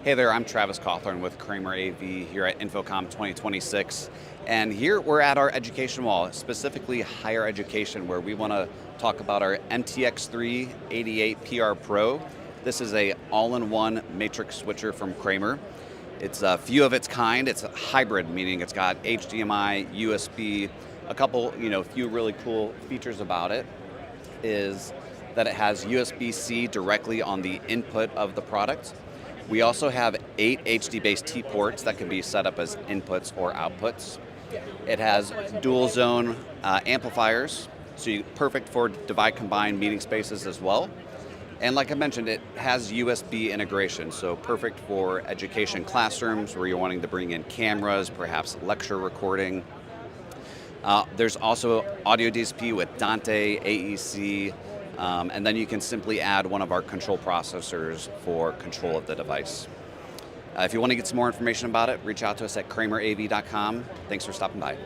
Hey there, I'm Travis Cawthorn with Kramer AV here at InfoComm 2026. And here we're at our education wall, specifically higher education, where we want to talk about our MTX3-88-PR-PRO. This is a all-in-one matrix switcher from Kramer. It's a few of its kind. It's a hybrid, meaning it's got HDMI, USB, a couple, few really cool features about it is that it has USB-C directly on the input of the product. We also have 8 HD-based T ports that can be set up as inputs or outputs. It has dual zone amplifiers, so perfect for divide combined meeting spaces as well. And like I mentioned, it has USB integration, so perfect for education classrooms where you're wanting to bring in cameras, perhaps lecture recording. There's also audio DSP with Dante, AEC, and then you can simply add one of our control processors for control of the device. If you want to get some more information about it, reach out to us at kramerav.com. Thanks for stopping by.